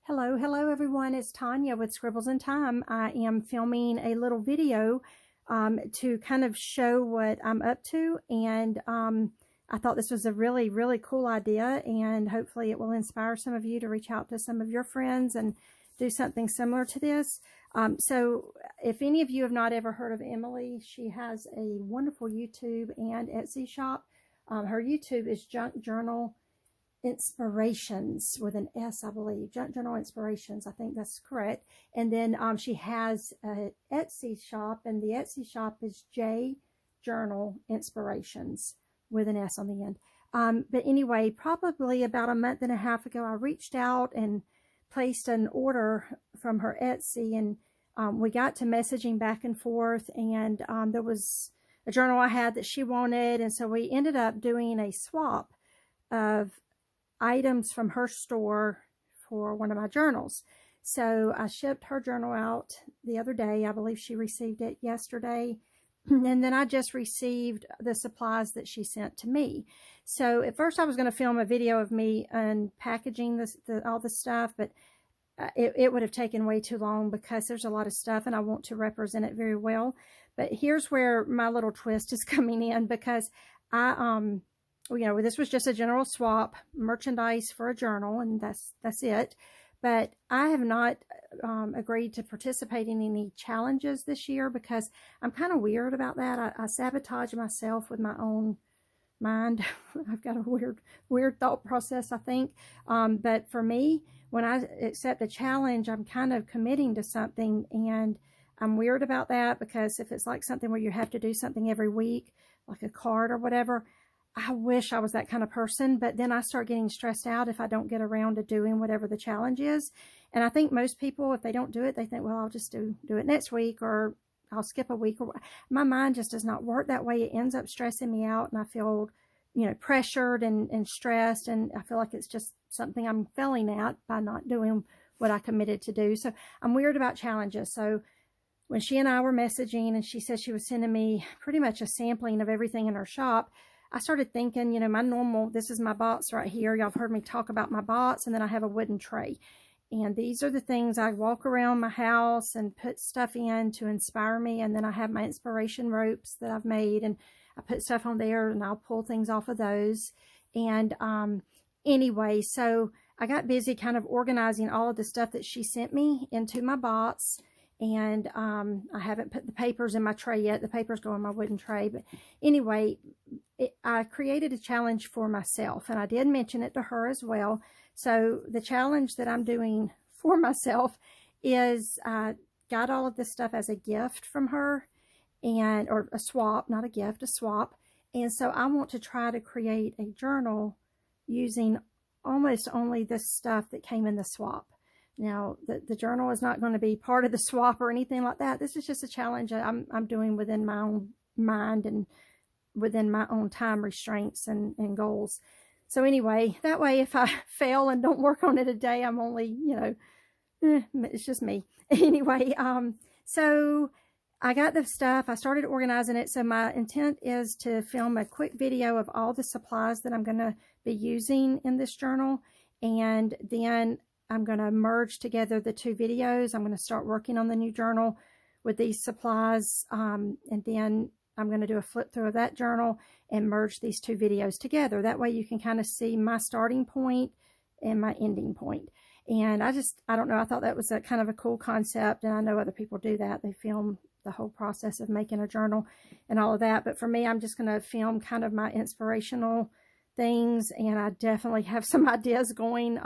Hello everyone, it's Tonya with Scribbles in Time. I am filming a little video to kind of show what I'm up to, and I thought this was a really cool idea, and hopefully it will inspire some of you to reach out to some of your friends and do something similar to this. So if any of you have not ever heard of Emily, she has a wonderful YouTube and Etsy shop. Her YouTube is Junk Journal Inspirations with an S, I believe. Junk Journal Inspirations, I think that's correct. And then she has an Etsy shop, and the Etsy shop is J Journal Inspirations with an S on the end. But anyway, probably about a month and a half ago, I reached out and placed an order from her Etsy, and we got to messaging back and forth, and there was a journal I had that she wanted, and so we ended up doing a swap of items from her store for one of my journals. So I shipped her journal out the other day. I believe she received it yesterday. And then I just received the supplies that she sent to me. So at first I was going to film a video of me unpackaging all the stuff, but it would have taken way too long because there's a lot of stuff and I want to represent it very well. But here's where my little twist is coming in, because this was just a general swap, merchandise for a journal, and that's it. But I have not agreed to participate in any challenges this year because I'm kind of weird about that. I sabotage myself with my own mind. I've got a weird thought process, I think. But for me, when I accept a challenge, I'm kind of committing to something, and I'm weird about that because if it's like something where you have to do something every week, like a card or whatever, I wish I was that kind of person, but then I start getting stressed out if I don't get around to doing whatever the challenge is. And I think most people, if they don't do it, they think, well, I'll just do it next week, or I'll skip a week. Or my mind just does not work that way. It ends up stressing me out, and I feel, pressured and stressed, and I feel like it's just something I'm failing at by not doing what I committed to do. So I'm weird about challenges. So when she and I were messaging, and she said she was sending me pretty much a sampling of everything in her shop, I started thinking, this is my box right here. Y'all have heard me talk about my box, and then I have a wooden tray. And these are the things I walk around my house and put stuff in to inspire me. And then I have my inspiration ropes that I've made, and I put stuff on there, and I'll pull things off of those. And anyway, so I got busy kind of organizing all of the stuff that she sent me into my box. And I haven't put the papers in my tray yet. The papers go in my wooden tray. But anyway, I created a challenge for myself, and I did mention it to her as well. So the challenge that I'm doing for myself is I got all of this stuff as a gift from her, or a swap, not a gift, a swap. And so I want to try to create a journal using almost only the stuff that came in the swap. Now, the journal is not going to be part of the swap or anything like that. This is just a challenge that I'm doing within my own mind and within my own time restraints and goals. So anyway, that way if I fail and don't work on it a day, I'm only, it's just me. Anyway, so I got the stuff. I started organizing it. So my intent is to film a quick video of all the supplies that I'm going to be using in this journal. And then I'm going to merge together the two videos. I'm going to start working on the new journal with these supplies. And then I'm going to do a flip through of that journal and merge these two videos together. That way you can kind of see my starting point and my ending point. And I don't know, I thought that was a kind of a cool concept. And I know other people do that. They film the whole process of making a journal and all of that. But for me, I'm just going to film kind of my inspirational things, and I definitely have some ideas going.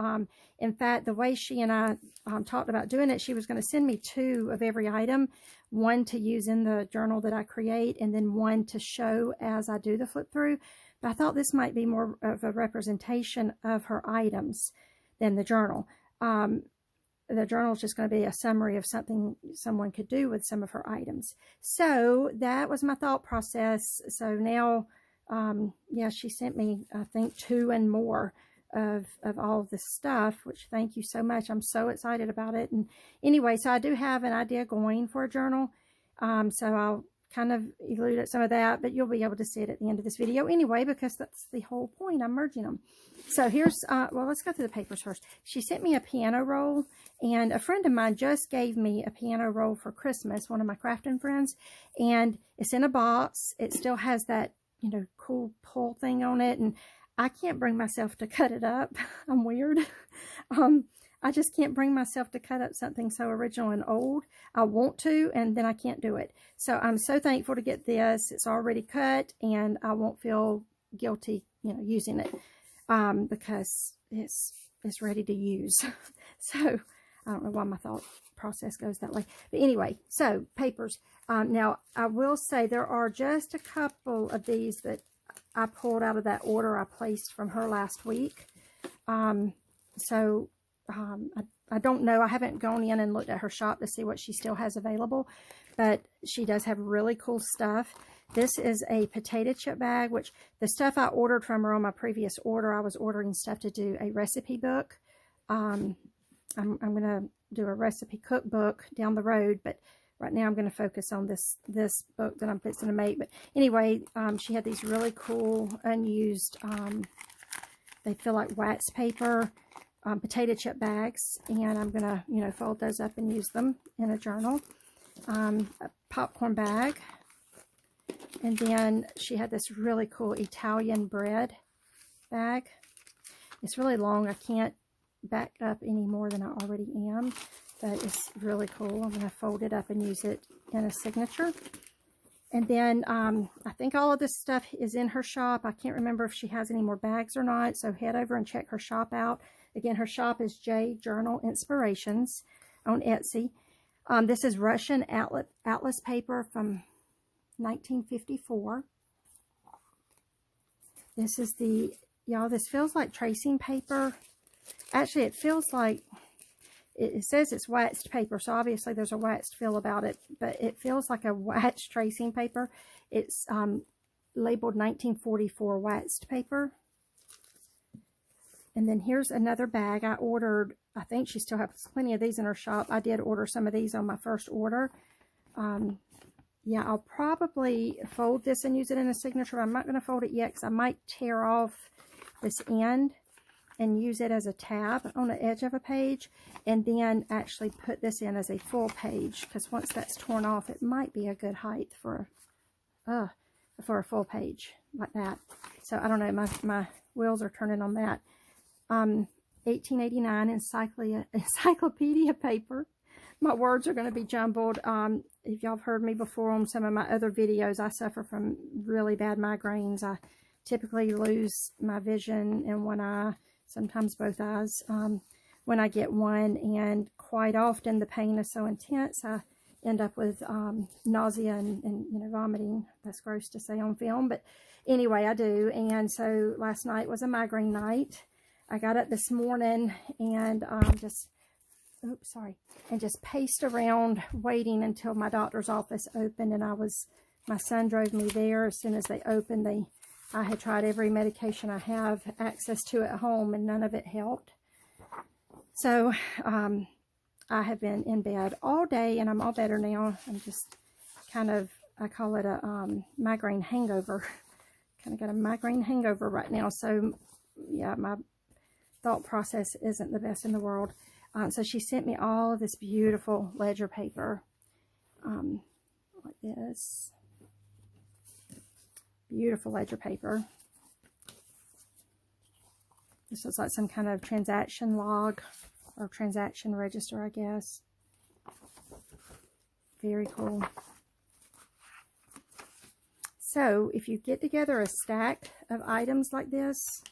In fact, the way she and I talked about doing it, she was going to send me 2 of every item, one to use in the journal that I create, and then one to show as I do the flip through. But I thought this might be more of a representation of her items than the journal. The journal is just going to be a summary of something someone could do with some of her items. So that was my thought process. So now, yeah, she sent me, I think, 2 and more of all of this stuff, which thank you so much. I'm so excited about it. And anyway, so I do have an idea going for a journal. So I'll kind of eluded some of that, but you'll be able to see it at the end of this video anyway, because that's the whole point. I'm merging them. So here's, well, let's go through the papers first. She sent me a piano roll, and a friend of mine just gave me a piano roll for Christmas, one of my crafting friends, and it's in a box. It still has that, you know, cool pull thing on it, and I can't bring myself to cut it up. I'm weird. I just can't bring myself to cut up something so original and old. I want to, and then I can't do it. So I'm so thankful to get this. It's already cut, and I won't feel guilty, you know, using it, because it's ready to use. So I don't know why my thought process goes that way. But anyway, so papers. Now, I will say there are just a couple of these that I pulled out of that order I placed from her last week. I don't know. I haven't gone in and looked at her shop to see what she still has available, but she does have really cool stuff. This is a potato chip bag, which the stuff I ordered from her on my previous order, I was ordering stuff to do a recipe book. I'm going to do a recipe cookbook down the road, but right now I'm going to focus on this book that I'm fixing to make. But anyway, she had these really cool unused, they feel like wax paper, potato chip bags, and I'm going to, you know, fold those up and use them in a journal. A popcorn bag. And then she had this really cool Italian bread bag. It's really long. I can't back up any more than I already am, but it's really cool. I'm going to fold it up and use it in a signature. And then I think all of this stuff is in her shop. I can't remember if she has any more bags or not, so head over and check her shop out. Again, her shop is J Journal Inspirations on Etsy. This is Russian Atlas paper from 1954. This is the, y'all, this feels like tracing paper. Actually, it feels like, it says it's waxed paper, so obviously there's a waxed feel about it, but it feels like a waxed tracing paper. It's labeled 1944 waxed paper. And then here's another bag I ordered. I think she still has plenty of these in her shop. I did order some of these on my first order. Yeah, I'll probably fold this and use it in a signature. I'm not going to fold it yet because I might tear off this end and use it as a tab on the edge of a page, and then actually put this in as a full page, because once that's torn off, it might be a good height for a full page like that. So I don't know, my wheels are turning on that. 1889 encyclopedia paper. My words are going to be jumbled. If y'all have heard me before on some of my other videos, I suffer from really bad migraines. I typically lose my vision in one eye, sometimes both eyes, when I get one, and quite often the pain is so intense I end up with nausea and you know, vomiting. That's gross to say on film, but anyway, I do. And so last night was a migraine night. I got up this morning and just paced around waiting until my doctor's office opened, and my son drove me there. As soon as they opened, I had tried every medication I have access to at home, and none of it helped. So I have been in bed all day, and I'm all better now. I'm just kind of, I call it a migraine hangover. Kind of got a migraine hangover right now. So yeah, my thought process isn't the best in the world. So she sent me all of this beautiful ledger paper, like this. Beautiful ledger paper. This looks like some kind of transaction log or transaction register, I guess. Very cool. So if you get together a stack of items like this,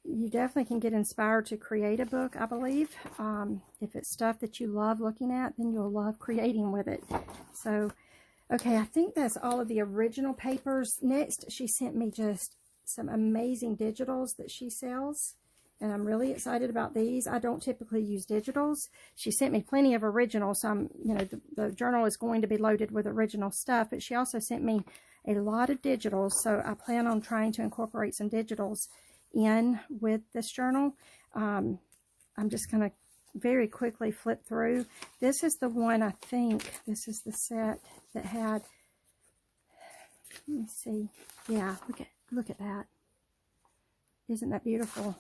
you definitely can get inspired to create a book, I believe. If it's stuff that you love looking at, then you'll love creating with it. So, okay, I think that's all of the original papers. Next, she sent me just some amazing digitals that she sells, and I'm really excited about these. I don't typically use digitals. She sent me plenty of originals, so you know, the journal is going to be loaded with original stuff, but she also sent me a lot of digitals, so I plan on trying to incorporate some digitals in with this journal. I'm just going to very quickly flip through. This is the one, I think, this is the set that had Let me see. Yeah, look at that. Isn't that beautiful?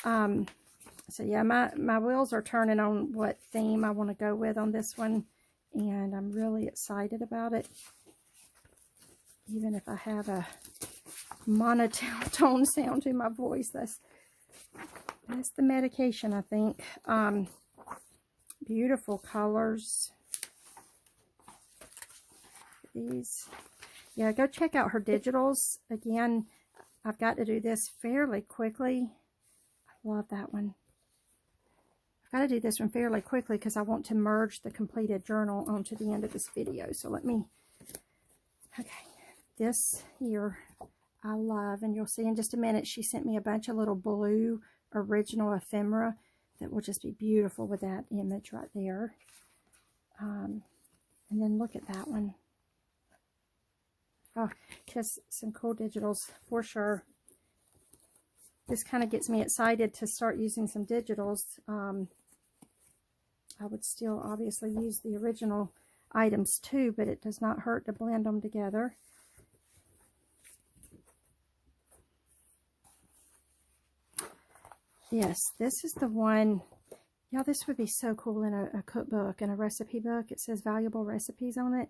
So yeah, my wheels are turning on what theme I want to go with on this one, and I'm really excited about it. Even if I have a monotone sound to my voice, that's the medication, I think. Beautiful colors. These, yeah, go check out her digitals. Again, I've got to do this fairly quickly. I love that one. I've got to do this one fairly quickly because I want to merge the completed journal onto the end of this video. So let me, okay, this here I love, and you'll see in just a minute, she sent me a bunch of little blue original ephemera that will just be beautiful with that image right there. And then look at that one. Oh, just some cool digitals for sure. This kind of gets me excited to start using some digitals. I would still obviously use the original items too, but it does not hurt to blend them together. Yes, this is the one. Yeah, this would be so cool in a cookbook and a recipe book. It says valuable recipes on it.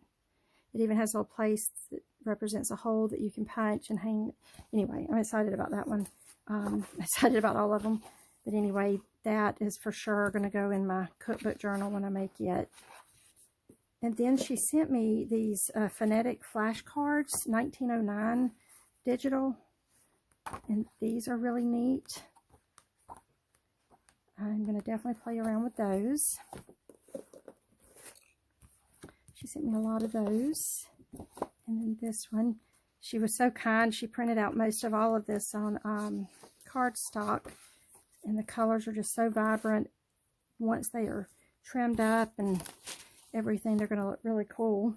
It even has a little place that represents a hole that you can punch and hang. Anyway, I'm excited about that one. I'm excited about all of them. But anyway, that is for sure going to go in my cookbook journal when I make it. And then she sent me these phonetic flashcards, 1909 digital. And these are really neat. I'm going to definitely play around with those. She sent me a lot of those. And then this one, she was so kind. She printed out most of all of this on cardstock. And the colors are just so vibrant. Once they are trimmed up and everything, they're going to look really cool.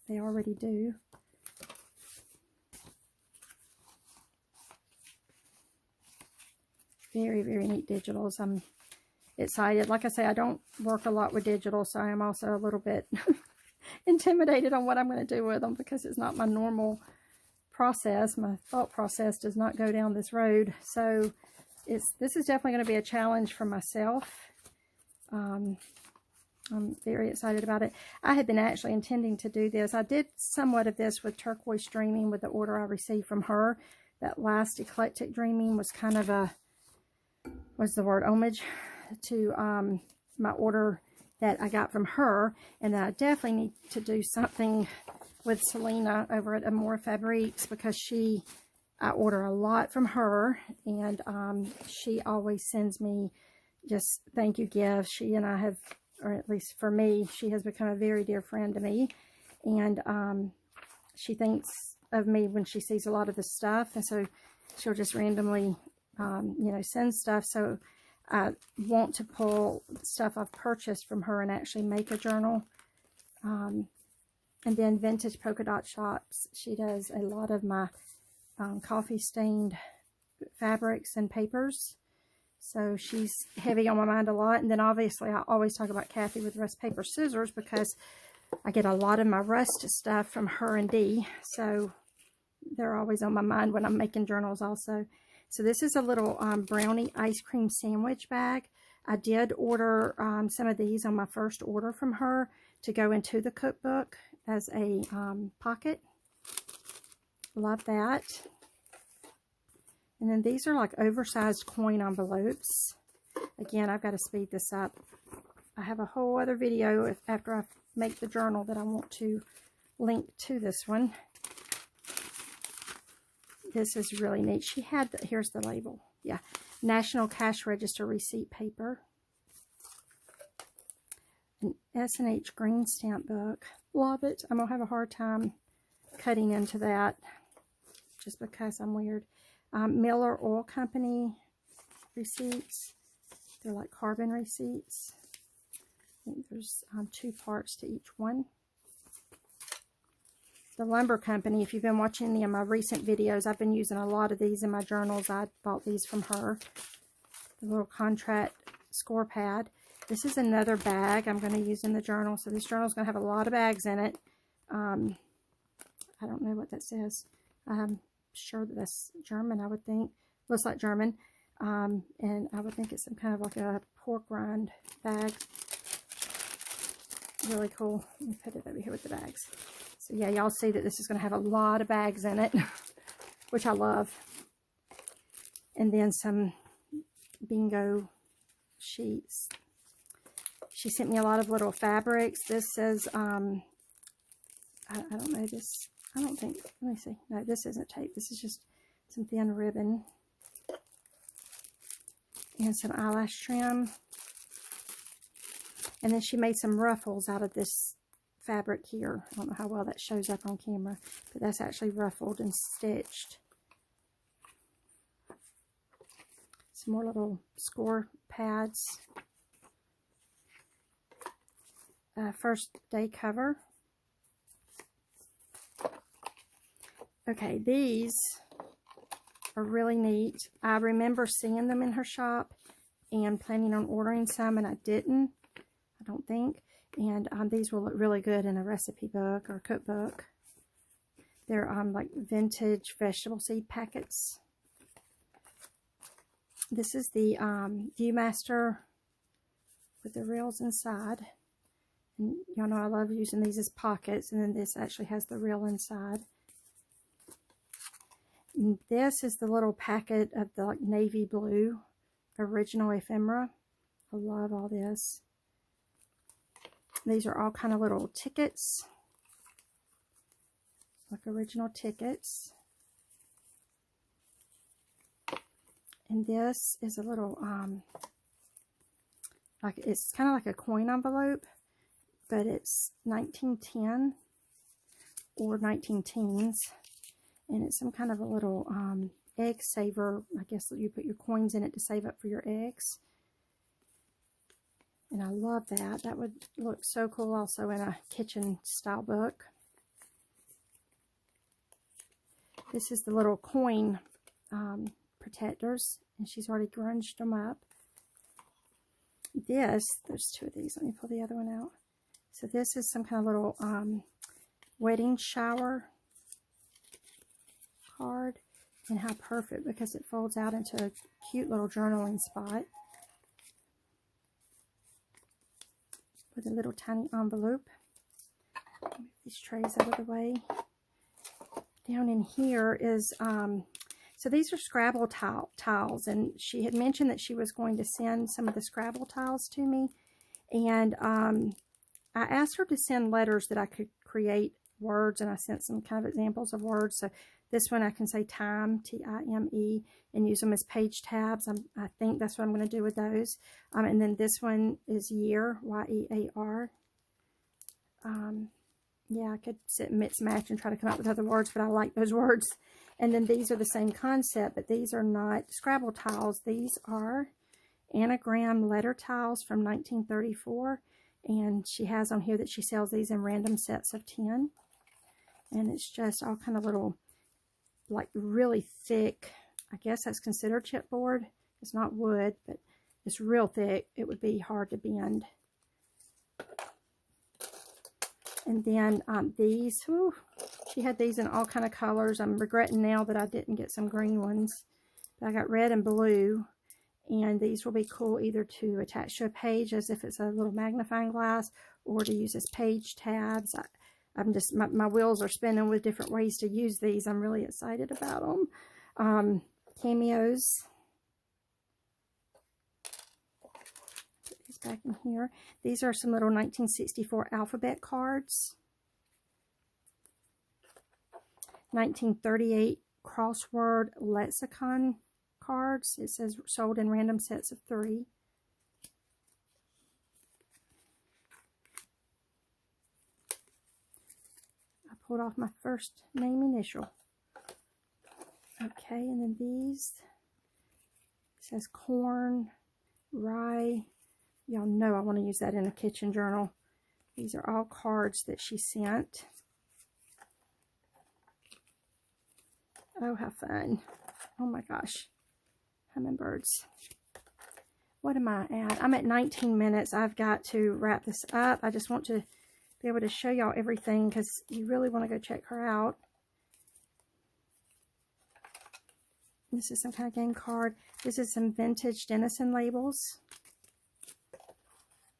They already do. Very, very neat digitals. I'm excited. Like I say, I don't work a lot with digital, so I am also a little bit intimidated on what I'm going to do with them because it's not my normal process. My thought process does not go down this road. So this is definitely going to be a challenge for myself. I'm very excited about it. I had been actually intending to do this. I did somewhat of this with Turquoise Dreaming with the order I received from her. That last Eclectic Dreaming was kind of a, what's the word, homage to my order that I got from her. And I definitely need to do something with Selena over at Amore Fabriques because I order a lot from her, and she always sends me just thank you gifts. She and I have, or at least for me, she has become a very dear friend to me, and she thinks of me when she sees a lot of the stuff, and so she'll just randomly, you know, send stuff. So I want to pull stuff I've purchased from her and actually make a journal. And then Vintage Polka Dot Shops. She does a lot of my coffee stained fabrics and papers. So she's heavy on my mind a lot. And then obviously I always talk about Kathy with Rust Paper Scissors because I get a lot of my Rust stuff from her and Dee. So they're always on my mind when I'm making journals also. So this is a little brownie ice cream sandwich bag. I did order some of these on my first order from her to go into the cookbook as a pocket. Love that. And then these are like oversized coin envelopes. Again, I've got to speed this up. I have a whole other video after I make the journal that I want to link to this one. This is really neat. She had, here's the label. Yeah, National Cash Register receipt paper. An S&H green stamp book. Love it. I'm going to have a hard time cutting into that just because I'm weird. Miller Oil Company receipts. They're like carbon receipts. I think there's 2 parts to each one. The Lumber Company, if you've been watching any of my recent videos, I've been using a lot of these in my journals. I bought these from her. The little contract score pad. This is another bag I'm going to use in the journal. So this journal is going to have a lot of bags in it. I don't know what that says. I'm sure that that's German, I would think. Looks like German. And I would think it's some kind of like a pork rind bag. Really cool. Let me put it over here with the bags. So yeah, y'all see that this is going to have a lot of bags in it, which I love. And then some bingo sheets. She sent me a lot of little fabrics. This says, I don't know this. I don't think, let me see. No, this isn't tape. This is just some thin ribbon. And some eyelash trim. And then she made some ruffles out of this fabric here. I don't know how well that shows up on camera, but that's actually ruffled and stitched. Some more little score pads. First day cover. Okay, these are really neat. I remember seeing them in her shop and planning on ordering some, and I didn't, I don't think. And these will look really good in a recipe book or cookbook. They're like vintage vegetable seed packets. This is the Viewmaster with the reels inside. And y'all know I love using these as pockets, and then this actually has the reel inside. And this is the little packet of the like navy blue original ephemera. I love all this. These are all kind of little tickets, like original tickets. And this is a little, like it's kind of like a coin envelope, but it's 1910 or 19 teens. And it's some kind of a little egg saver. I guess you put your coins in it to save up for your eggs. And I love that. That would look so cool also in a kitchen style book. This is the little coin protectors. And she's already grunged them up. This, there's two of these. Let me pull the other one out. So this is some kind of little wedding shower card. And how perfect, because it folds out into a cute little journaling spot. With a little tiny envelope. Move these trays out of the way. Down in here is, so these are Scrabble tiles, and she had mentioned that she was going to send some of the Scrabble tiles to me. And I asked her to send letters that I could create words, and I sent some kind of examples of words. So this one I can say time, T-I-M-E, and use them as page tabs. I think that's what I'm going to do with those. And then this one is year, Y-E-A-R. Yeah, I could sit and mix match and try to come up with other words, but I like those words. And then these are the same concept, but these are not Scrabble tiles. These are anagram letter tiles from 1934. And she has on here that she sells these in random sets of 10. And it's just all kind of little, like really thick, I guess that's considered chipboard. It's not wood, but it's real thick. It would be hard to bend. And then these, whew, she had these in all kind of colors. I'm regretting now that I didn't get some green ones. But I got red and blue. And these will be cool either to attach to a page as if it's a little magnifying glass, or to use as page tabs. I'm just, my wheels are spinning with different ways to use these. I'm really excited about them. Cameos. Put these back in here. These are some little 1964 alphabet cards. 1938 crossword lexicon cards. It says sold in random sets of 3. I pulled off my first name initial. Okay, and then these, it says corn, rye. Y'all know I want to use that in a kitchen journal. These are all cards that she sent. Oh, how fun. Oh my gosh. Hummingbirds. What am I at? I'm at 19 minutes. I've got to wrap this up. I just want to be able to show y'all everything because you really want to go check her out. This is some kind of game card. This is some vintage Denison labels.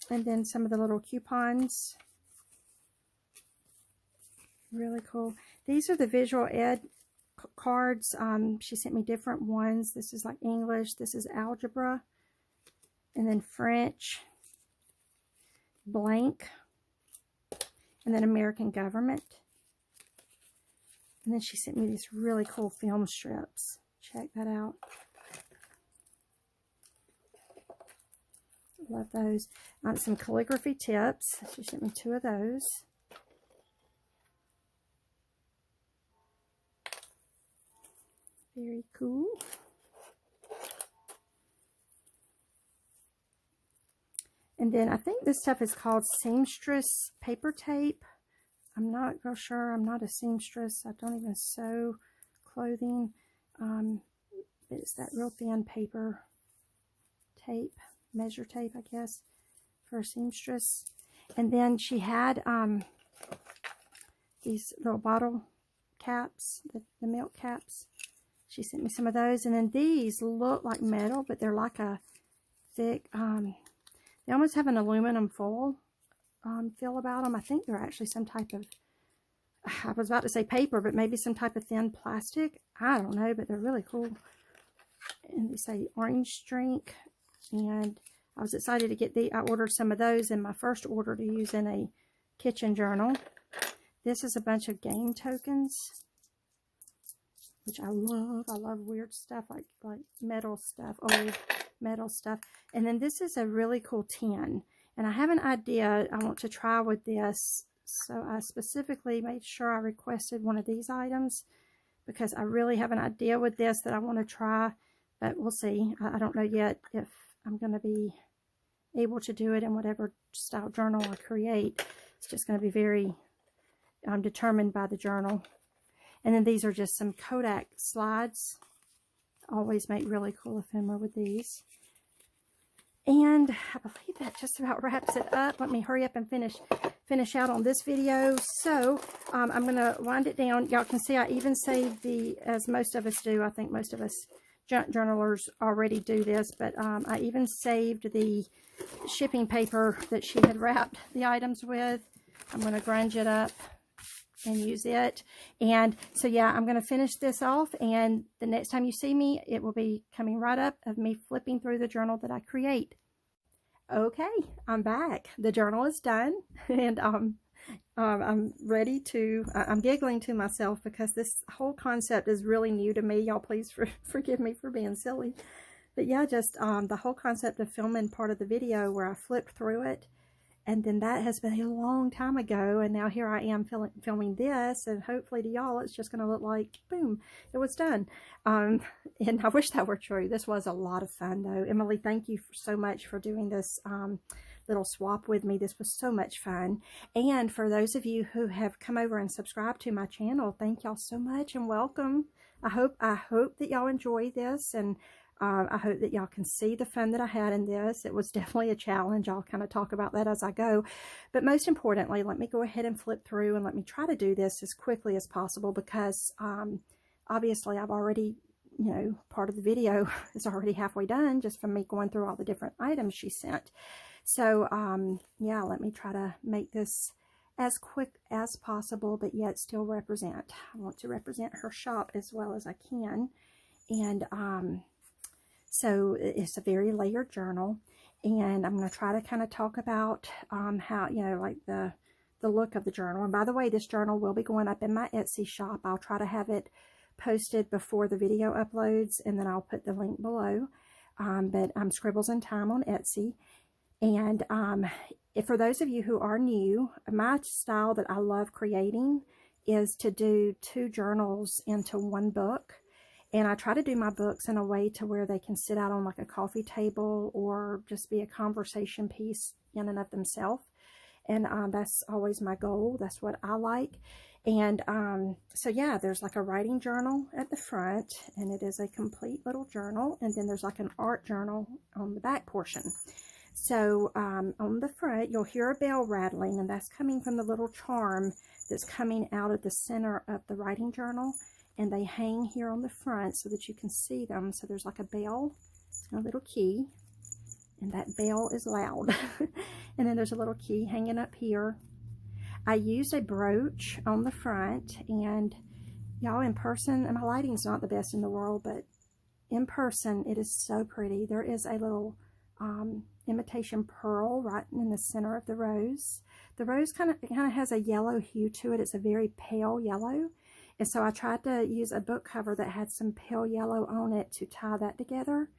And then some of the little coupons. Really cool. These are the visual ed cards. She sent me different ones. This is like English. This is algebra. And then French. Blank. And then American government. And then she sent me these really cool film strips. Check that out. Love those. Some calligraphy tips. She sent me 2 of those. Very cool. And then I think this stuff is called seamstress paper tape. I'm not real sure. I'm not a seamstress. I don't even sew clothing. It's that real thin paper tape, measure tape, I guess, for a seamstress. And then she had these little bottle caps, the milk caps. She sent me some of those. And then these look like metal, but they're like a thick, they almost have an aluminum foil feel about them. I think they're actually some type of, I was about to say paper, but maybe some type of thin plastic. I don't know, but they're really cool. And they say orange drink. And I was excited to get I ordered some of those in my first order to use in a kitchen journal. This is a bunch of game tokens, which I love. I love weird stuff like metal stuff, old metal stuff. And then this is a really cool tin. And I have an idea I want to try with this. So I specifically made sure I requested one of these items because I really have an idea with this that I want to try. But we'll see. I don't know yet if I'm going to be able to do it in whatever style journal I create. It's just going to be very determined by the journal. And then these are just some Kodak slides. Always make really cool ephemera with these. And I believe that just about wraps it up. Let me hurry up and finish out on this video. So I'm going to wind it down. Y'all can see I even saved as most of us do. I think most of us journalers already do this, but I even saved the shipping paper that she had wrapped the items with. I'm going to grunge it up and use it. And so yeah, I'm going to finish this off, and the next time you see me, it will be coming right up of me flipping through the journal that I create. Okay, I'm back. The journal is done, and I'm ready to, I'm giggling to myself because this whole concept is really new to me. Y'all please forgive me for being silly. But yeah, just the whole concept of filming part of the video where I flipped through it. And then that has been a long time ago, and now here I am filming this, and hopefully to y'all it's just going to look like, boom, it was done. And I wish that were true. This was a lot of fun, though. Emily, thank you so much for doing this little swap with me. This was so much fun. And for those of you who have come over and subscribed to my channel, thank y'all so much and welcome. I hope that y'all enjoy this, and I hope that y'all can see the fun that I had in this. It was definitely a challenge. I'll kind of talk about that as I go. But most importantly, let me go ahead and flip through, and let me try to do this as quickly as possible because obviously I've already, part of the video is already halfway done just from me going through all the different items she sent. So yeah, let me try to make this as quick as possible, but yet still represent. I want to represent her shop as well as I can. And so it's a very layered journal, and I'm going to try to kind of talk about how, like the look of the journal. And by the way, this journal will be going up in my Etsy shop. I'll try to have it posted before the video uploads, and then I'll put the link below. But I'm Scribbles in Time on Etsy. And for those of you who are new, my style that I love creating is to do 2 journals into one book. And I try to do my books in a way to where they can sit out on like a coffee table or just be a conversation piece in and of themselves. And that's always my goal. That's what I like. And so yeah, there's like a writing journal at the front, and it is a complete little journal. And then there's like an art journal on the back portion. So on the front, you'll hear a bell rattling, and that's coming from the little charm that's coming out of the center of the writing journal. and they hang here on the front so that you can see them. So there's like a bell and a little key, and that bell is loud. And then there's a little key hanging up here. I used a brooch on the front, and y'all, in person, and my lighting's not the best in the world, but in person it is so pretty. There is a little imitation pearl right in the center of the rose. The rose kind of has a yellow hue to it. It's a very pale yellow, and so I tried to use a book cover that had some pale yellow on it to tie that together.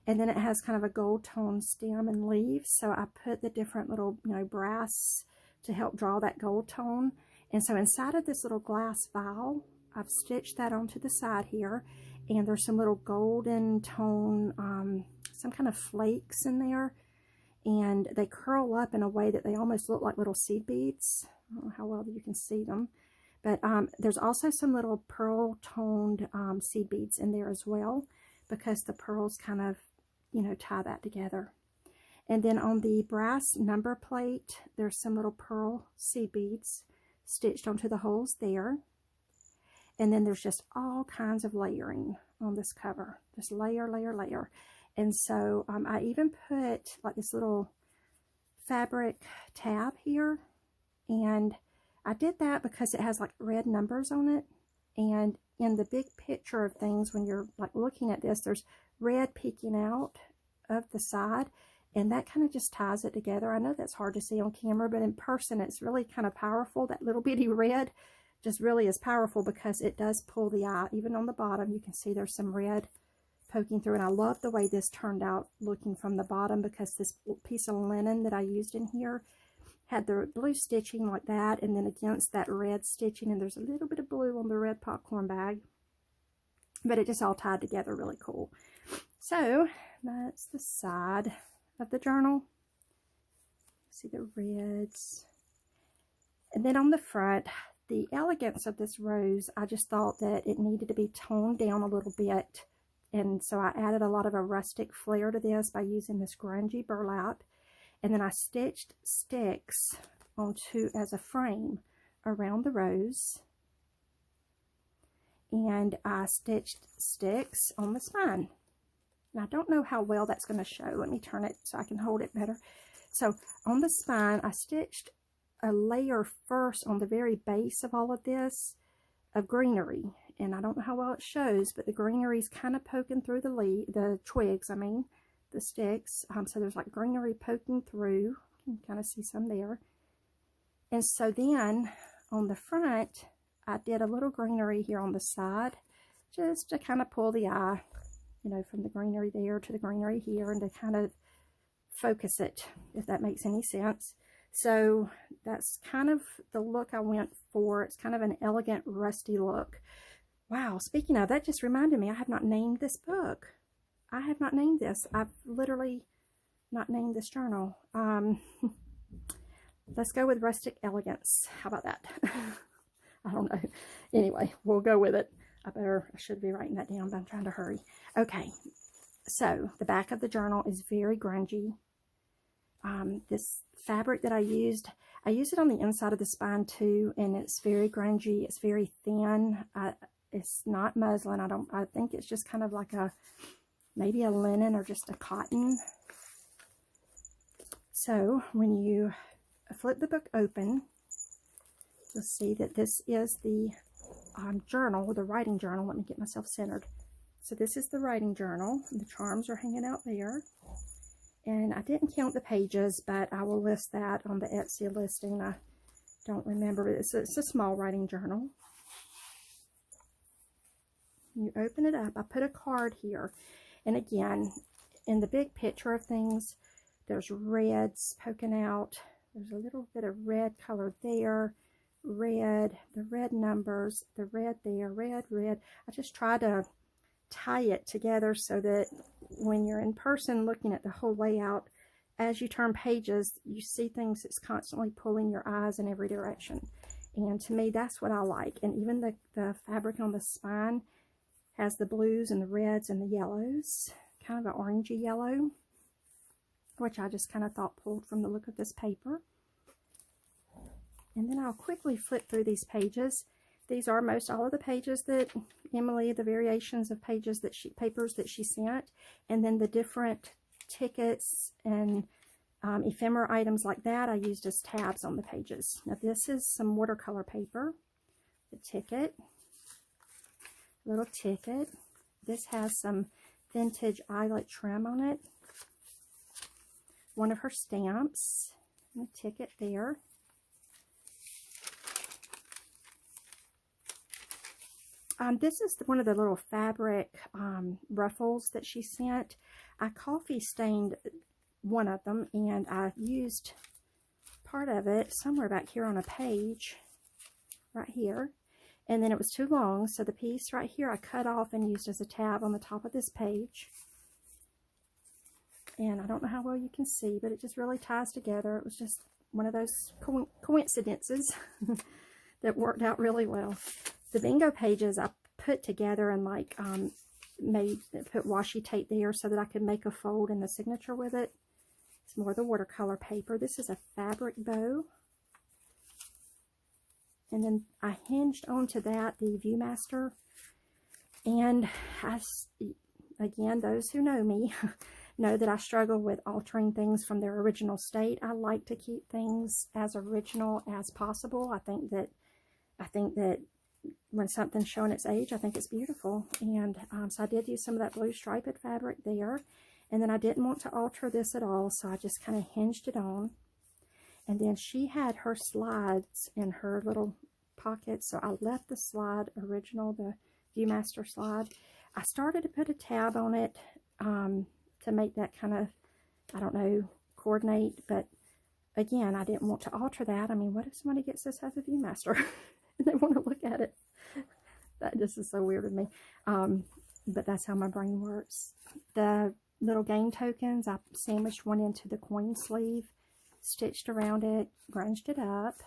And then it has kind of a gold tone stem and leaves, so I put the different little, brass to help draw that gold tone. And so inside of this little glass vial, I've stitched that onto the side here, and there's some little golden tone, some kind of flakes in there, and they curl up in a way that they almost look like little seed beads. I don't know how well you can see them, but there's also some little pearl toned seed beads in there as well, because the pearls kind of, tie that together. And then on the brass number plate, there's some little pearl seed beads stitched onto the holes there. And then there's just all kinds of layering on this cover. Just layer, layer, layer. And so I even put like this little fabric tab here. And I did that because it has like red numbers on it. And in the big picture of things, when you're like looking at this, there's red peeking out of the side, and that kind of just ties it together. I know that's hard to see on camera, but in person it's really kind of powerful. That little bitty red just really is powerful because it does pull the eye. Even on the bottom you can see there's some red poking through, and I love the way this turned out looking from the bottom, because this piece of linen that I used in here had the blue stitching like that, and then against that red stitching, and there's a little bit of blue on the red popcorn bag, but it just all tied together really cool. So that's the side of the journal. See the reds. And then on the front, the elegance of this rose, I just thought that it needed to be toned down a little bit, and so I added a lot of a rustic flair to this by using this grungy burlap. And then I stitched sticks onto as a frame around the rose, and I stitched sticks on the spine. And I don't know how well that's going to show. Let me turn it so I can hold it better. So on the spine, I stitched a layer first on the very base of all of this of greenery. And I don't know how well it shows, but the greenery is kind of poking through the twigs, the sticks. So there's like greenery poking through. You can kind of see some there. And so then on the front, I did a little greenery here on the side, just to kind of pull the eye, from the greenery there to the greenery here, and to kind of focus it, if that makes any sense. So that's kind of the look I went for. It's kind of an elegant, rusty look. Wow, speaking of, that just reminded me, I have not named this book. I have not named this. I've literally not named this journal. Let's go with Rustic Elegance. How about that? I don't know. Anyway, we'll go with it. I should be writing that down, but I'm trying to hurry. Okay, so the back of the journal is very grungy. This fabric that I used it on the inside of the spine too, and it's very grungy. It's very thin. It's not muslin. I think it's just kind of like maybe a linen or just a cotton. So when you flip the book open, you'll see that this is the journal, the writing journal. Let me get myself centered. So this is the writing journal, and the charms are hanging out there. And I didn't count the pages, but I will list that on the Etsy listing. I don't remember, but it's a small writing journal. You open it up. I put a card here. And again, in the big picture of things, there's reds poking out. There's a little bit of red color there. Red, the red numbers, the red there, red, red. I just try to tie it together so that when you're in person looking at the whole layout, as you turn pages, you see things that's constantly pulling your eyes in every direction. And to me, that's what I like. And even the fabric on the spine has the blues and the reds and the yellows, kind of an orangey yellow, which I just kind of thought pulled from the look of this paper. And then I'll quickly flip through these pages. these are most all of the pages that Emily, the variations of papers that she sent, and then the different tickets and ephemera items like that I used as tabs on the pages. Now this is some watercolor paper, the ticket, little ticket. This has some vintage eyelet trim on it, one of her stamps, and a ticket there. This is one of the little fabric ruffles that she sent. I coffee stained one of them, and I used part of it somewhere back here on a page, right here. And then it was too long, so the piece right here I cut off and used as a tab on the top of this page. And I don't know how well you can see, but it just really ties together. It was just one of those coincidences that worked out really well. The bingo pages I put together and like put washi tape there so that I could make a fold in the signature with it. It's more the watercolor paper. This is a fabric bow. And then I hinged onto that the Viewmaster. And again, those who know me know that I struggle with altering things from their original state. I like to keep things as original as possible. I think that when something's showing its age, I think it's beautiful. And so I did use some of that blue striped fabric there. And then I didn't want to alter this at all, so I just kind of hinged it on. And then she had her slides in her little pocket, so I left the slide original, the Viewmaster slide. I started to put a tab on it to make that kind of, I don't know, coordinate. But again, I didn't want to alter that. I mean, what if somebody gets this as a Viewmaster and they want to look at it? That just is so weird with me. But that's how my brain works. The little game tokens, I sandwiched one into the coin sleeve, stitched around it, grunged it up,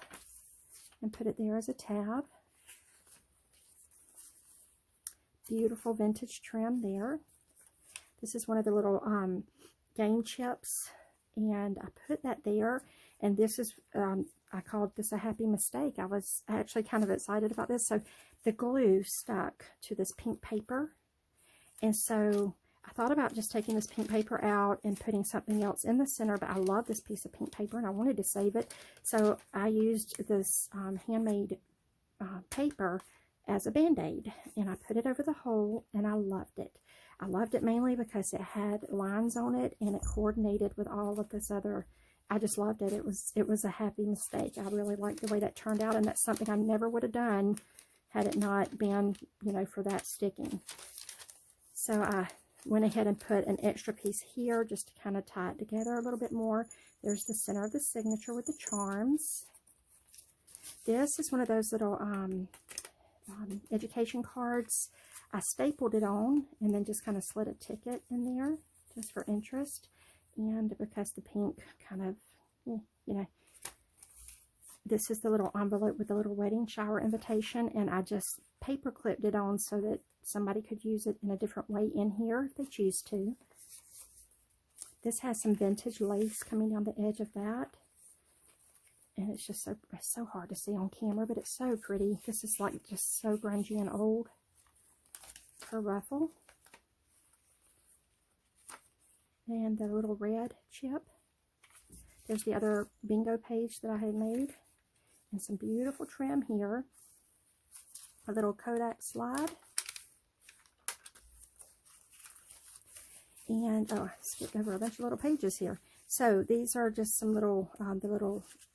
and put it there as a tab. Beautiful vintage trim there. This is one of the little game chips, and I put that there. And this is, I called this a happy mistake. I was actually kind of excited about this. So the glue stuck to this pink paper. And so I thought about just taking this pink paper out and putting something else in the center, but I love this piece of pink paper and I wanted to save it. So I used this handmade paper as a band-aid, and I put it over the hole, and I loved it. I loved it mainly because it had lines on it and it coordinated with all of this other. I just loved it. It was a happy mistake. I really liked the way that turned out, and that's something I never would have done had it not been, you know, for that sticking. So I went ahead and put an extra piece here just to kind of tie it together a little bit more. There's the center of the signature with the charms. This is one of those little education cards. I stapled it on and then just kind of slid a ticket in there just for interest. And because the pink kind of, you know, this is the little envelope with the little wedding shower invitation, and I just paper clipped it on so that somebody could use it in a different way in here if they choose to. This has some vintage lace coming down the edge of that. And it's just so hard to see on camera, but it's so pretty. This is like just so grungy and old. Her ruffle. And the little red chip. There's the other bingo page that I had made. And some beautiful trim here. A little Kodak slide. And, oh, I skipped over a bunch of little pages here. So these are just some little,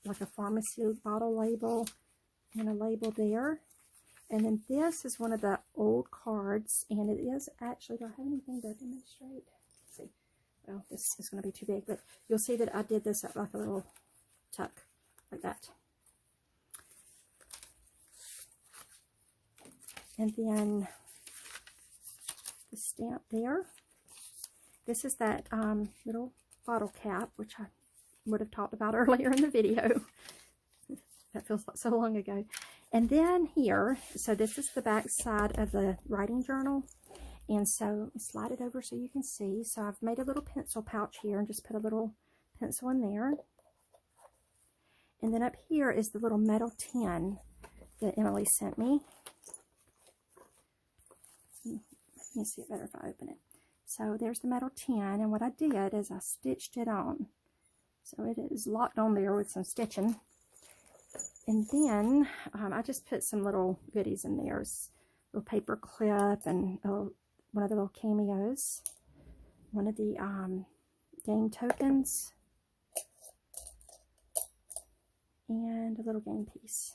like a pharmacy bottle label and a label there. And then this is one of the old cards, and it is actually, do I have anything to demonstrate? Let's see. Well, this is going to be too big, but you'll see that I did this at like a little tuck, like that. And then the stamp there. This is that little bottle cap, which I would have talked about earlier in the video. That feels like so long ago. And then here, so this is the back side of the writing journal. And so slide it over so you can see. So I've made a little pencil pouch here and just put a little pencil in there. And then up here is the little metal tin that Emily sent me. Let me see it better if I open it. So there's the metal tin, and what I did is I stitched it on. So it is locked on there with some stitching. And then I just put some little goodies in there. A little paper clip and one of the little cameos. One of the game tokens. And a little game piece.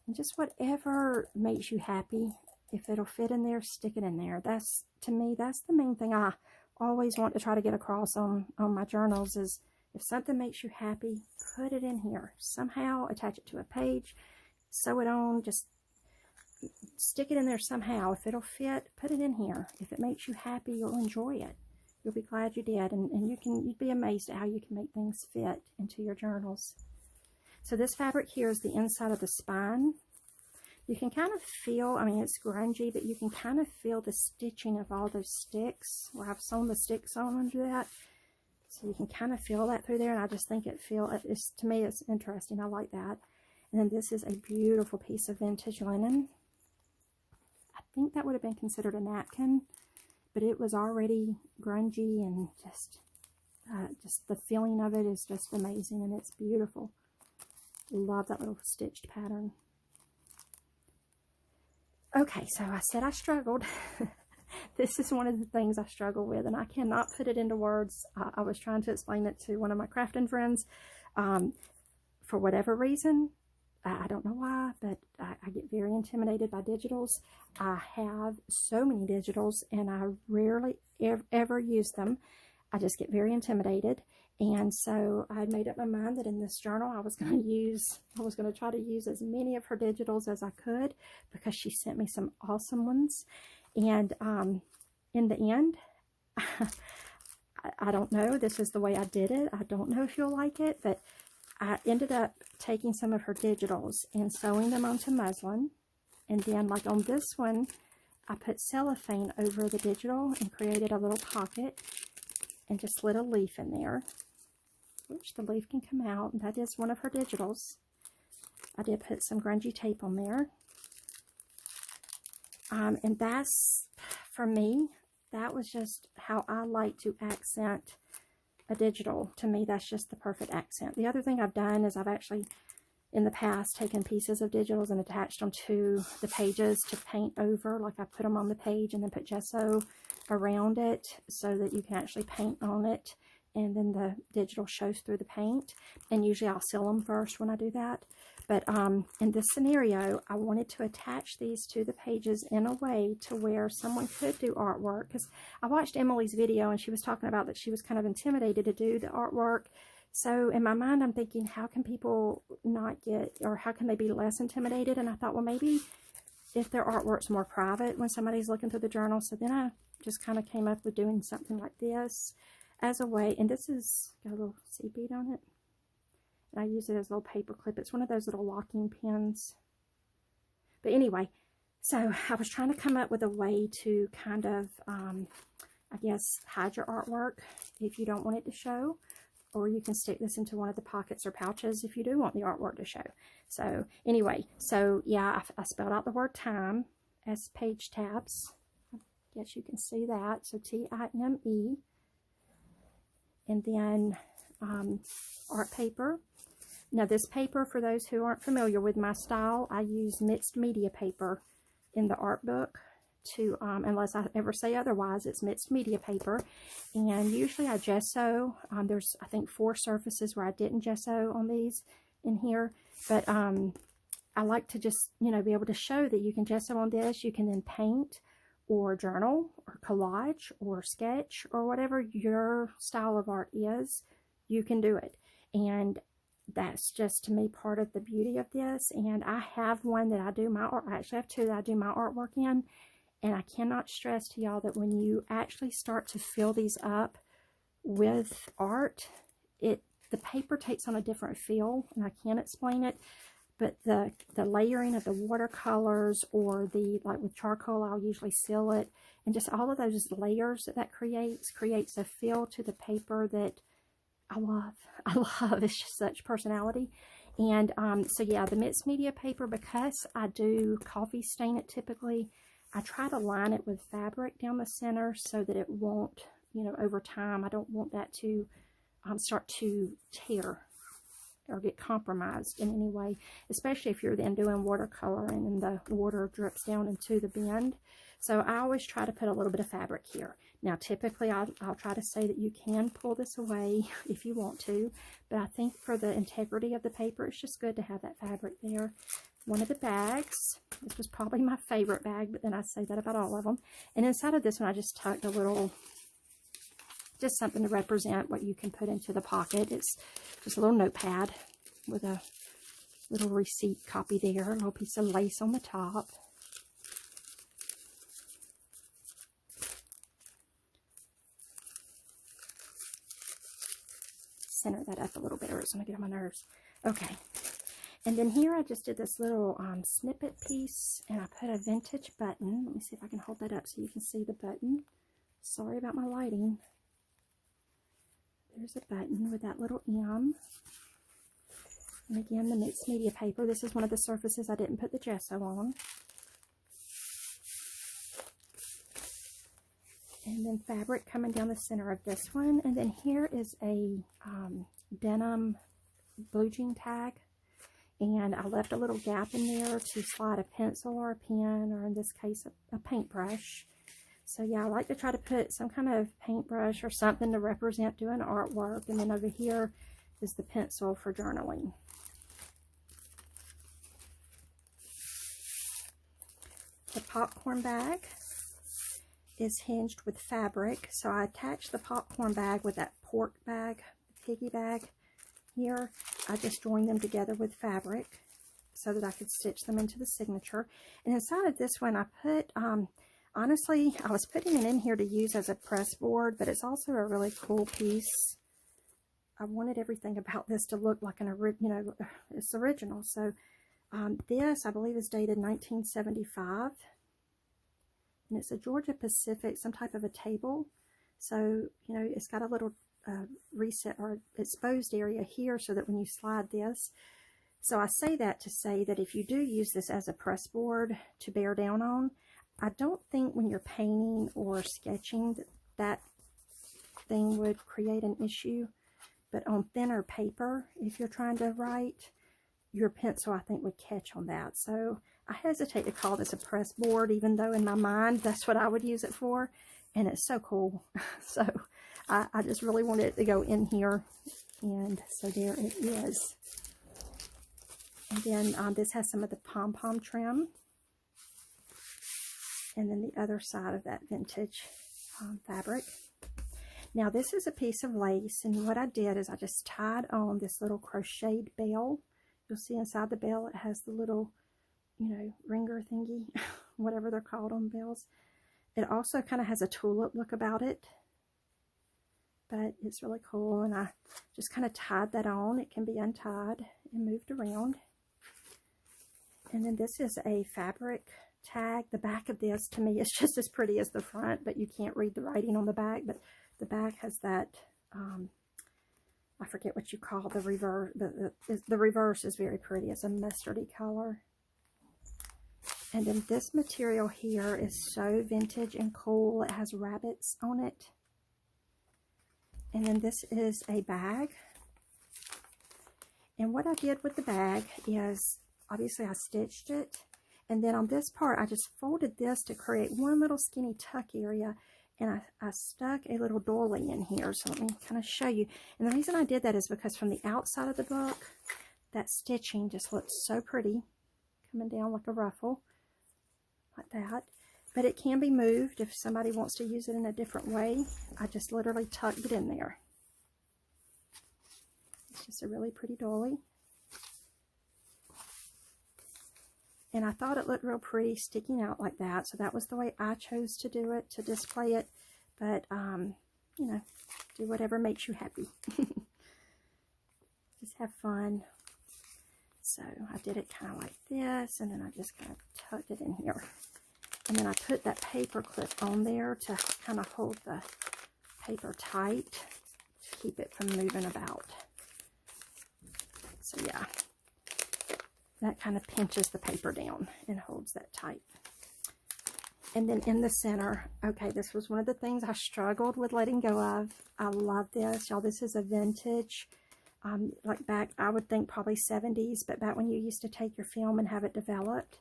And just whatever makes you happy. If it'll fit in there, stick it in there. That's, to me, that's the main thing I always want to try to get across on my journals is if something makes you happy, put it in here. Somehow attach it to a page, sew it on, just stick it in there somehow. If it'll fit, put it in here. If it makes you happy, you'll enjoy it. You'll be glad you did, and you'd be amazed at how you can make things fit into your journals. So this fabric here is the inside of the spine. You can kind of feel, I mean, it's grungy, but you can kind of feel the stitching of all those sticks, where I've sewn the sticks on under that. So you can kind of feel that through there, and I just think to me, it's interesting. I like that. And then this is a beautiful piece of vintage linen. I think that would have been considered a napkin, but it was already grungy, and just the feeling of it is just amazing, and it's beautiful. Love that little stitched pattern. Okay, so I said I struggled. This is one of the things I struggle with, and I cannot put it into words. I was trying to explain it to one of my crafting friends. For whatever reason, I don't know why, but I get very intimidated by digitals. I have so many digitals, and I rarely ever use them. I just get very intimidated. And so I had made up my mind that in this journal I was going to try to use as many of her digitals as I could, because she sent me some awesome ones. And in the end, I don't know, this is the way I did it. I don't know if you'll like it, but I ended up taking some of her digitals and sewing them onto muslin. And then, like on this one, I put cellophane over the digital and created a little pocket and just slid a leaf in there, which the leaf can come out, and that is one of her digitals. I did put some grungy tape on there. And that's, for me, that was just how I like to accent a digital. To me, that's just the perfect accent. The other thing I've done is I've actually, in the past, taken pieces of digitals and attached them to the pages to paint over. Like I put them on the page and then put gesso around it so that you can actually paint on it, and then the digital shows through the paint. And usually I'll seal them first when I do that. But in this scenario, I wanted to attach these to the pages in a way to where someone could do artwork. Because I watched Emily's video, and she was talking about that she was kind of intimidated to do the artwork. So in my mind, I'm thinking, how can people not get, or how can they be less intimidated? And I thought, well, maybe if their artwork's more private when somebody's looking through the journal. So then I just kind of came up with doing something like this as a way. And this is got a little seed bead on it. And I use it as a little paper clip. It's one of those little locking pins. But anyway, so I was trying to come up with a way to kind of, I guess, hide your artwork if you don't want it to show. Or you can stick this into one of the pockets or pouches if you do want the artwork to show. So anyway, so yeah, I spelled out the word time as page tabs. I guess you can see that. So T-I-M-E. And then art paper. Now this paper, for those who aren't familiar with my style, I use mixed media paper in the art book. To unless I ever say otherwise, it's mixed media paper. And usually I gesso. There's, I think, 4 surfaces where I didn't gesso on these in here. But I like to just, you know, be able to show that you can gesso on this. You can then paint or journal or collage or sketch or whatever your style of art is. You can do it. And that's just, to me, part of the beauty of this. And I have one that I do my art. I actually have 2 that I do my artwork in. And I cannot stress to y'all that when you actually start to fill these up with art, the paper takes on a different feel, and I can't explain it. But the layering of the watercolors, or like with charcoal, I'll usually seal it, and just all of those layers that creates a feel to the paper that I love. I love. It's just such personality. And so yeah, the mixed media paper, because I do coffee stain it typically, I try to line it with fabric down the center so that it won't, you know, over time, I don't want that to start to tear or get compromised in any way, especially if you're then doing watercoloring and the water drips down into the bend. So I always try to put a little bit of fabric here. Now, typically, I'll try to say that you can pull this away if you want to, but I think for the integrity of the paper, it's just good to have that fabric there. One of the bags, this was probably my favorite bag, but then I say that about all of them. And inside of this one, I just tucked a little, just something to represent what you can put into the pocket. It's just a little notepad with a little receipt copy there, a little piece of lace on the top. Center that up a little bit or it's going to get on my nerves. Okay. And then here I just did this little snippet piece and I put a vintage button. Let me see if I can hold that up so you can see the button. Sorry about my lighting. There's a button with that little M. And again, the mixed media paper. This is one of the surfaces I didn't put the gesso on. And then fabric coming down the center of this one. And then here is a denim blue jean tag. And I left a little gap in there to slide a pencil or a pen, or in this case, a paintbrush. So yeah, I like to try to put some kind of paintbrush or something to represent doing artwork. And then over here is the pencil for journaling. The popcorn bag is hinged with fabric. So I attached the popcorn bag with that pork bag, piggy bag here. I just joined them together with fabric so that I could stitch them into the signature. And inside of this one, I put, honestly, I was putting it in here to use as a press board, but it's also a really cool piece. I wanted everything about this to look like an original, you know, it's original. So this, I believe, is dated 1975. And it's a Georgia Pacific, some type of a table. So, you know, it's got a little reset or exposed area here so that when you slide this. So I say that to say that if you do use this as a press board to bear down on, I don't think when you're painting or sketching that thing would create an issue. But on thinner paper, if you're trying to write, your pencil, I think, would catch on that. So I hesitate to call this a press board, even though in my mind, that's what I would use it for. And it's so cool. So I just really wanted it to go in here. And so there it is. And then this has some of the pom-pom trim. And then the other side of that vintage fabric. Now this is a piece of lace. And what I did is I just tied on this little crocheted bell. You'll see inside the bell it has the little, you know, ringer thingy, whatever they're called on bells. It also kind of has a tulip look about it, but it's really cool. And I just kind of tied that on. It can be untied and moved around. And then this is a fabric tag. The back of this, to me, is just as pretty as the front, but you can't read the writing on the back. But the back has that, I forget what you call the reverse. The reverse is very pretty. It's a mustardy color. And then this material here is so vintage and cool. It has rabbits on it. And then this is a bag. And what I did with the bag is, obviously I stitched it. And then on this part, I just folded this to create one little skinny tuck area. And I stuck a little doily in here. So let me kind of show you. And the reason I did that is because from the outside of the book, that stitching just looks so pretty. Coming down like a ruffle. Like that. But it can be moved if somebody wants to use it in a different way. I just literally tucked it in there. It's just a really pretty doily. And I thought it looked real pretty sticking out like that. So that was the way I chose to do it, to display it. But, you know, do whatever makes you happy. Just have fun. So I did it kind of like this. And then I just kind of tucked it in here. And then I put that paper clip on there to kind of hold the paper tight to keep it from moving about. So yeah, that kind of pinches the paper down and holds that tight. And then in the center, okay, this was one of the things I struggled with letting go of. I love this. Y'all, this is a vintage, like back, I would think probably 70s, but back when you used to take your film and have it developed,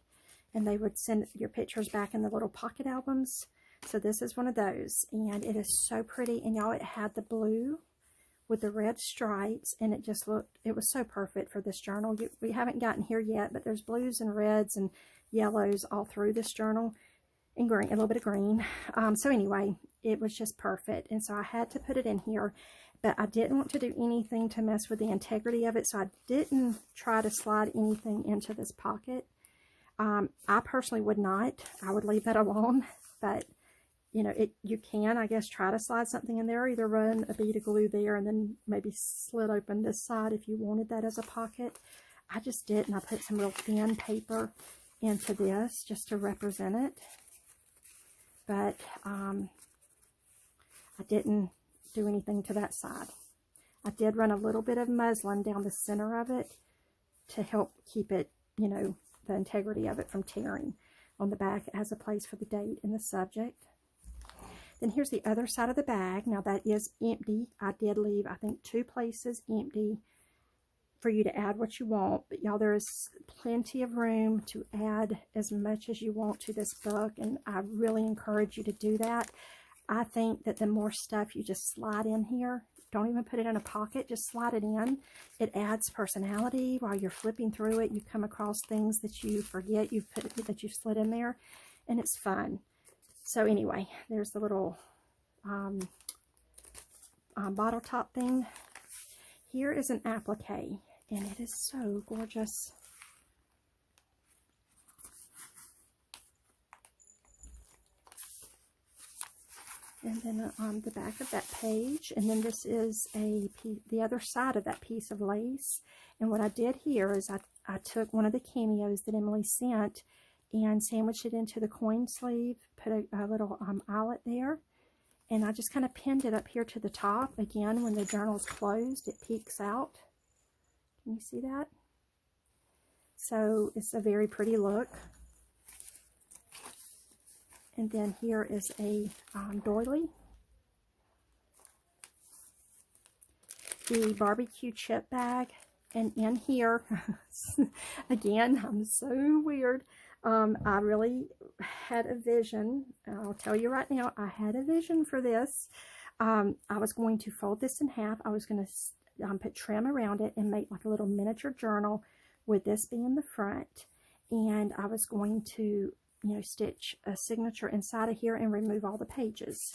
and they would send your pictures back in the little pocket albums. So this is one of those, and it is so pretty. And y'all, it had the blue with the red stripes, and it just looked, it was so perfect for this journal. We haven't gotten here yet, but there's blues and reds and yellows all through this journal, and green, a little bit of green. So anyway, it was just perfect, and so I had to put it in here, but I didn't want to do anything to mess with the integrity of it, so I didn't try to slide anything into this pocket. I personally would not. I would leave that alone, but you know, you can, I guess, try to slide something in there, either run a bead of glue there and then maybe slit open this side if you wanted that as a pocket. I just didn't. I put some real thin paper into this just to represent it. But I didn't do anything to that side. I did run a little bit of muslin down the center of it to help keep it, you know, the integrity of it from tearing. On the back, it has a place for the date and the subject. Then here's the other side of the bag. Now that is empty. I did leave, I think, 2 places empty for you to add what you want. But y'all, there is plenty of room to add as much as you want to this book, and I really encourage you to do that. I think that the more stuff you just slide in here, don't even put it in a pocket, just slide it in. It adds personality. While you're flipping through it, you come across things that you forget that you've slid in there, and it's fun. So anyway, there's the little bottle top thing. Here is an applique, and it is so gorgeous. And then on the back of that page, and then this is the other side of that piece of lace. And what I did here is I took one of the cameos that Emily sent and sandwiched it into the coin sleeve, put a little eyelet there, and I just kind of pinned it up here to the top. Again, when the journal's closed, it peeks out. Can you see that? So it's a very pretty look. And then here is a doily. The barbecue chip bag. And in here, again, I'm so weird. I really had a vision. I'll tell you right now, I had a vision for this. I was going to fold this in half. I was going to put trim around it and make like a little miniature journal with this being the front. And I was going to, you know, stitch a signature inside of here and remove all the pages.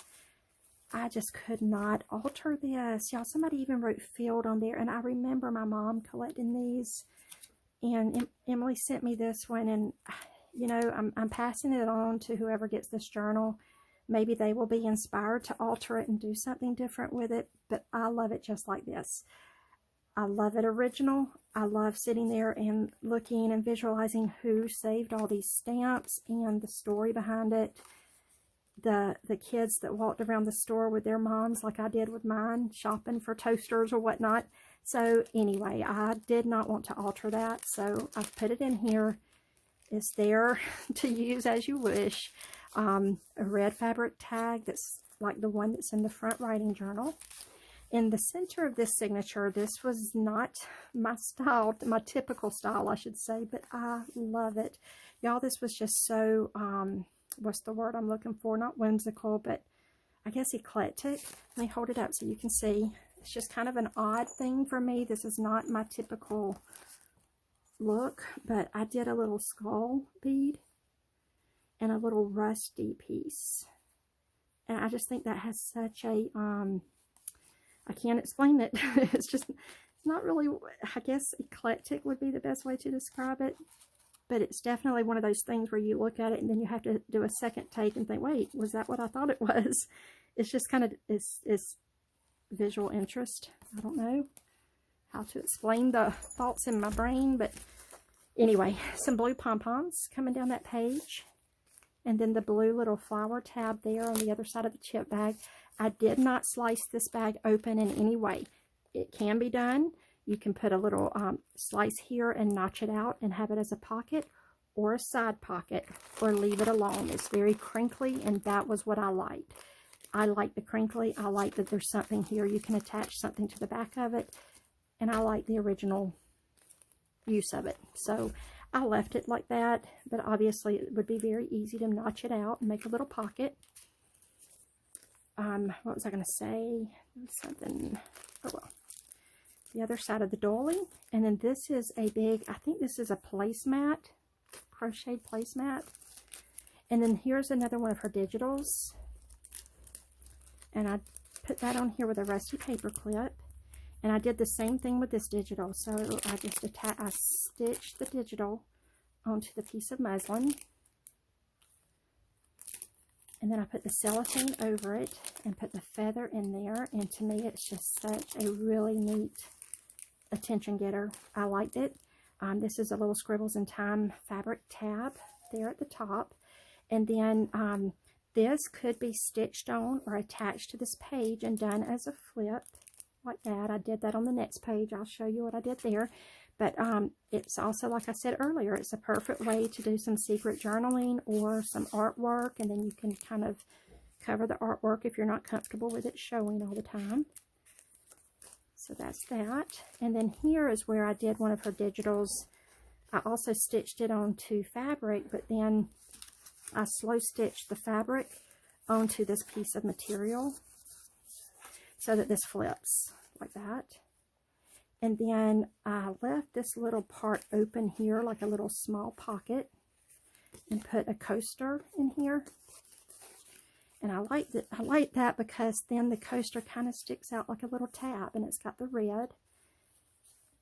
I just could not alter this. Y'all, somebody even wrote field on there, and I remember my mom collecting these, and Emily sent me this one, and you know, I'm passing it on to whoever gets this journal. Maybe they will be inspired to alter it and do something different with it, but I love it just like this. I love it original. I love sitting there and looking and visualizing who saved all these stamps and the story behind it. The kids that walked around the store with their moms like I did with mine, shopping for toasters or whatnot. So anyway, I did not want to alter that, so I've put it in here. It's there to use as you wish. A red fabric tag that's like the one that's in the front writing journal. In the center of this signature, this was not my style, my typical style, I should say, but I love it. Y'all, this was just so, what's the word I'm looking for? Not whimsical, but I guess eclectic. Let me hold it up so you can see. It's just kind of an odd thing for me. This is not my typical look, but I did a little skull bead and a little rusty piece. And I just think that has such a, I can't explain it. It's not really, I guess eclectic would be the best way to describe it. But it's definitely one of those things where you look at it and then you have to do a second take and think, wait, was that what I thought it was? It's just kind of, it's visual interest. I don't know how to explain the thoughts in my brain, but anyway, some blue pom-poms coming down that page. And then the blue little flower tab there on the other side of the chip bag. I did not slice this bag open in any way. It can be done. You can put a little slice here and notch it out and have it as a pocket or a side pocket, or leave it alone. It's very crinkly, and that was what I liked. I like the crinkly. I like that there's something here. You can attach something to the back of it, and I like the original use of it. So I left it like that, but obviously it would be very easy to notch it out and make a little pocket. What was I going to say? Something, oh well. The other side of the doily. And then this is a big, I think this is a placemat, crocheted placemat. And then here's another one of her digitals. And I put that on here with a rusty paper clip. And I did the same thing with this digital. So I just I stitched the digital onto the piece of muslin. And then I put the cellophane over it and put the feather in there. And to me, it's just such a really neat attention getter. I liked it. This is a little Scribbles in Time fabric tab there at the top. And then this could be stitched on or attached to this page and done as a flip like that. I did that on the next page. I'll show you what I did there. But it's also, like I said earlier, it's a perfect way to do some secret journaling or some artwork, and then you can kind of cover the artwork if you're not comfortable with it showing all the time. So that's that. And then here is where I did one of her digitals. I also stitched it onto fabric, but then I slow stitched the fabric onto this piece of material so that this flips like that. And then I left this little part open here, like a little small pocket, and put a coaster in here. And I like that because then the coaster kind of sticks out like a little tab, and it's got the red.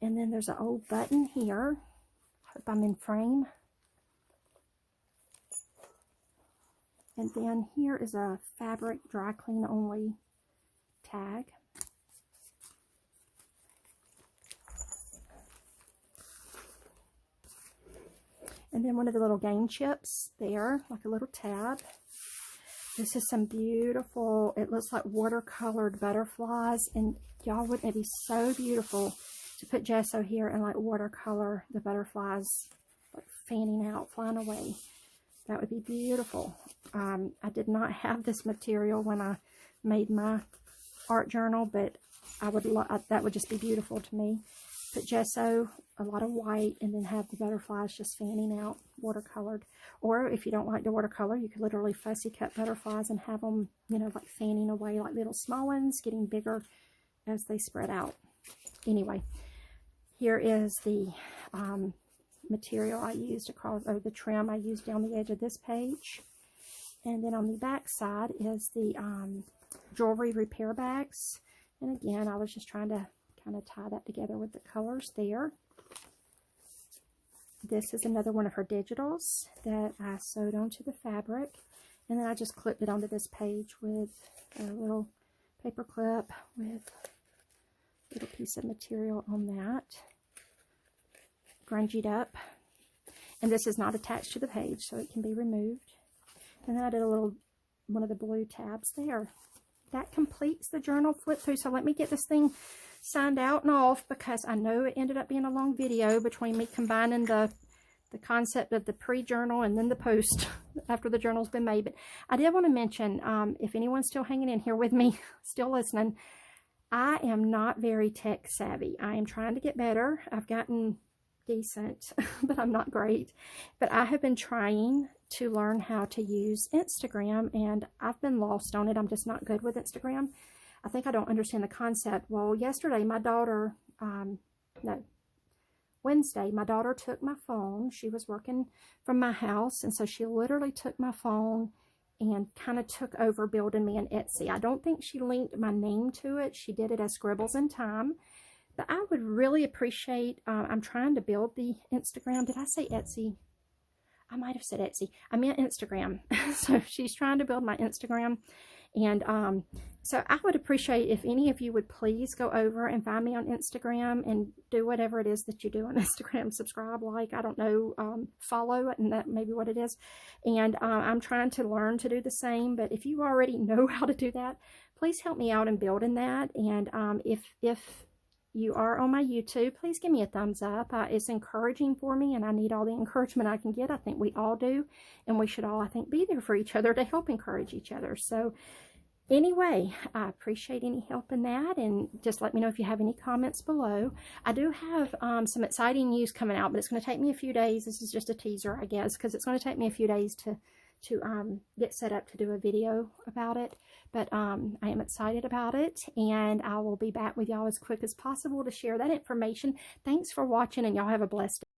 And then there's an old button here. Hope I'm in frame. And then here is a fabric dry clean only tag. And then one of the little game chips there, like a little tab. This is some beautiful, it looks like watercolored butterflies. And y'all, wouldn't it be so beautiful to put gesso here and like watercolor the butterflies, like fanning out, flying away. That would be beautiful. I did not have this material when I made my art journal, but I would that would just be beautiful to me. Put gesso, a lot of white, and then have the butterflies just fanning out, watercolored. Or if you don't like the watercolor, you could literally fussy cut butterflies and have them, you know, like fanning away like little small ones, getting bigger as they spread out. Anyway, here is the material I used across, or the trim I used down the edge of this page. And then on the back side is the jewelry repair bags. And again, I was just trying to kind of tie that together with the colors there. This is another one of her digitals that I sewed onto the fabric. And then I just clipped it onto this page with a little paper clip with a little piece of material on that. Grungied up. And this is not attached to the page, so it can be removed. And then I did a little, one of the blue tabs there. That completes the journal flip through. So let me get this thing signed out and off, because I know it ended up being a long video between me combining the concept of the pre-journal and then the post after the journal's been made. But I did want to mention, if anyone's still hanging in here with me, still listening, I am not very tech savvy. I am trying to get better. I've gotten decent, but I'm not great. But I have been trying to learn how to use Instagram, and I've been lost on it. I'm just not good with Instagram. I think I don't understand the concept. Well, yesterday, my daughter, Wednesday, my daughter took my phone. She was working from my house, and so she literally took my phone and kind of took over building me an Etsy. I don't think she linked my name to it. She did it as Scribbles in Time. But I would really appreciate, I'm trying to build the Instagram. Did I say Etsy? I might have said Etsy. I meant Instagram. So she's trying to build my Instagram. And so I would appreciate if any of you would please go over and find me on Instagram and do whatever it is that you do on Instagram. Subscribe, like, I don't know, follow, and that may be what it is. And I'm trying to learn to do the same. But if you already know how to do that, please help me out in building that. And if you are on my YouTube, please give me a thumbs up. It's encouraging for me, and I need all the encouragement I can get. I think we all do, and we should all, I think, be there for each other to help encourage each other. So anyway, I appreciate any help in that, and just let me know if you have any comments below. I do have some exciting news coming out, but it's going to take me a few days. This is just a teaser, I guess, because it's going to take me a few days to get set up to do a video about it. But I am excited about it, and I will be back with y'all as quick as possible to share that information. Thanks for watching, and y'all have a blessed day.